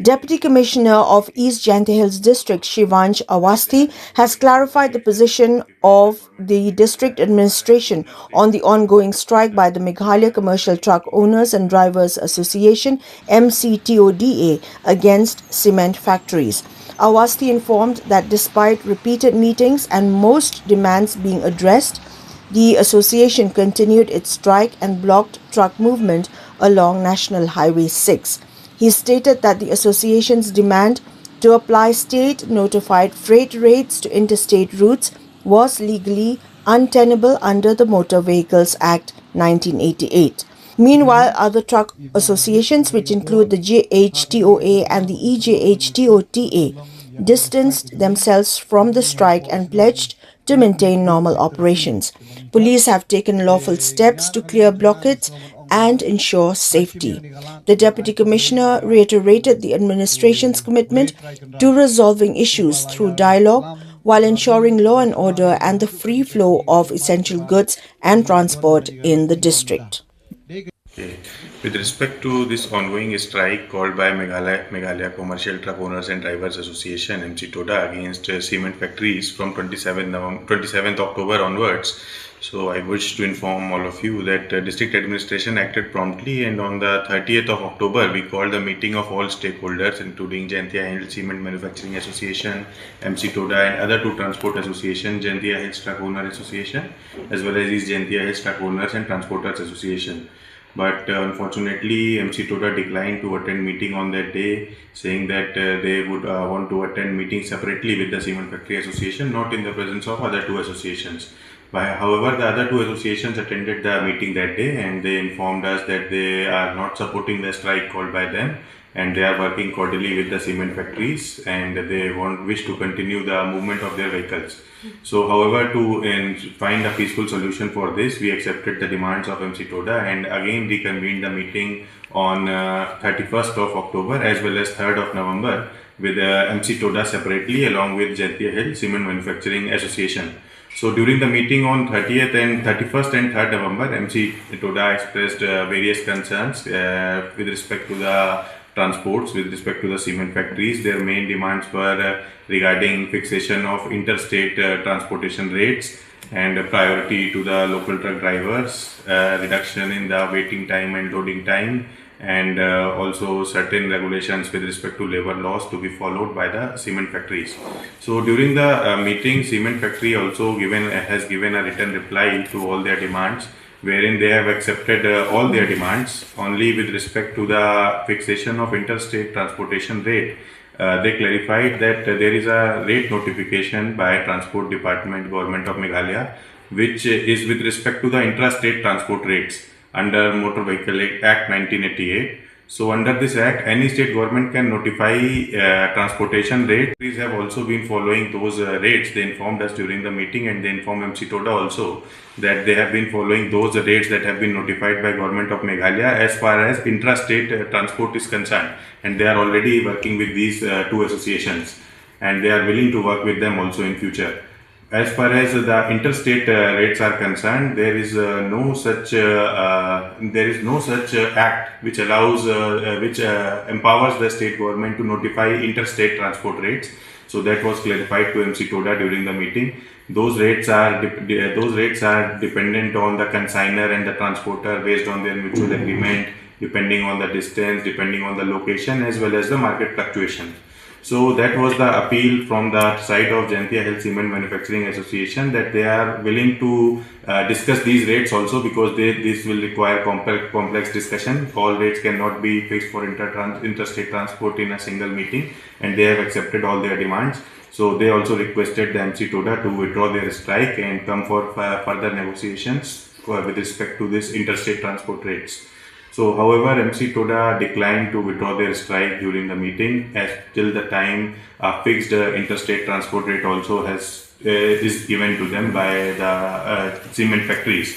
Deputy Commissioner of East Jaintia Hills District Shivansh Awasthi has clarified the position of the district administration on the ongoing strike by the Meghalaya Commercial Truck Owners and Drivers Association (Mctoda) against cement factories. Awasthi informed that despite repeated meetings and most demands being addressed, the association continued its strike and blocked truck movement along National Highway 6. He stated that the association's demand to apply state-notified freight rates to interstate routes was legally untenable under the Motor Vehicles Act 1988. Meanwhile, other truck associations, which include the JHTOA and the EJHTOTA, distanced themselves from the strike and pledged to maintain normal operations. Police have taken lawful steps to clear blockades and ensure safety. The Deputy Commissioner reiterated the administration's commitment to resolving issues through dialogue while ensuring law and order and the free flow of essential goods and transport in the district. Okay. With respect to this ongoing strike called by Meghalaya Commercial Truck Owners and Drivers Association (Mctoda) against cement factories from 27th October onwards, so I wish to inform all of you that district administration acted promptly, and on the 30th of October we called a meeting of all stakeholders including Jaintia Hills Cement Manufacturing Association, Mctoda, and other two transport associations, Jaintia Hills Truck Owner Association as well as East Jaintia Hills Truck Owners and Transporters Association. But unfortunately, Mctoda declined to attend meeting on that day, saying that they would want to attend meeting separately with the Cement Factory Association, not in the presence of other two associations. However, the other two associations attended the meeting that day, and they informed us that they are not supporting the strike called by them, and they are working cordially with the cement factories, and they wish to continue the movement of their vehicles. So, however, to find a peaceful solution for this, we accepted the demands of Mctoda and again reconvened the meeting on 31st of October as well as 3rd of November with Mctoda separately along with Jaintia Hill Cement Manufacturing Association. So during the meeting on 30th and 31st and 3rd November, Mctoda expressed various concerns with respect to the transports, with respect to the cement factories. Their main demands were regarding fixation of interstate transportation rates and priority to the local truck drivers, reduction in the waiting time and loading time, and also certain regulations with respect to labor laws to be followed by the cement factories. So during the meeting, cement factory also has given a written reply to all their demands, wherein they have accepted all their demands. Only with respect to the fixation of interstate transportation rate, they clarified that there is a rate notification by Transport Department, Government of Meghalaya, which is with respect to the intrastate transport rates under Motor Vehicle Act 1988. So under this act, any state government can notify transportation rates. These have also been following those rates. They informed us during the meeting, and they informed Mctoda also that they have been following those rates that have been notified by Government of Meghalaya as far as intrastate transport is concerned. And they are already working with these two associations, and they are willing to work with them also in future. As far as the interstate rates are concerned, there is no such act which allows which empowers the state government to notify interstate transport rates. So that was clarified to Mctoda during the meeting. Those rates are dependent on the consignor and the transporter based on their mutual agreement, depending on the distance, depending on the location, as well as the market fluctuation. So that was the appeal from the side of Jaintia Health Cement Manufacturing Association, that they are willing to discuss these rates also, because this will require complex discussion. All rates cannot be fixed for interstate transport in a single meeting, and they have accepted all their demands. So they also requested the Mctoda to withdraw their strike and come for further negotiations with respect to this interstate transport rates. So, however, Mctoda declined to withdraw their strike during the meeting, as till the time a fixed interstate transport rate also is given to them by the cement factories.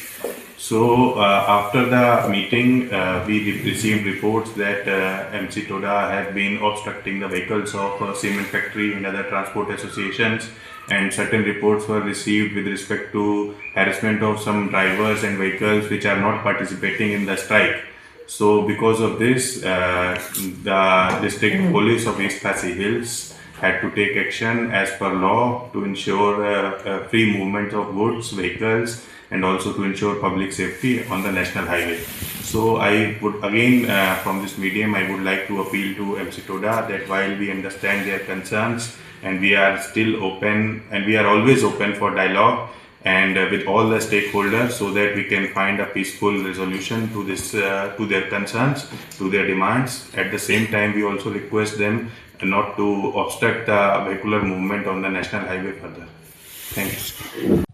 So, after the meeting, we received reports that Mctoda had been obstructing the vehicles of cement factory and other transport associations, and certain reports were received with respect to harassment of some drivers and vehicles which are not participating in the strike. So because of this, the district police of East Khasi Hills had to take action as per law to ensure free movement of goods, vehicles, and also to ensure public safety on the national highway. So I would again, from this medium, I would like to appeal to Mctoda that while we understand their concerns and we are still open and we are always open for dialogue and with all the stakeholders so that we can find a peaceful resolution to this to their concerns, to their demands. At the same time, we also request them not to obstruct the vehicular movement on the national highway further. Thank you.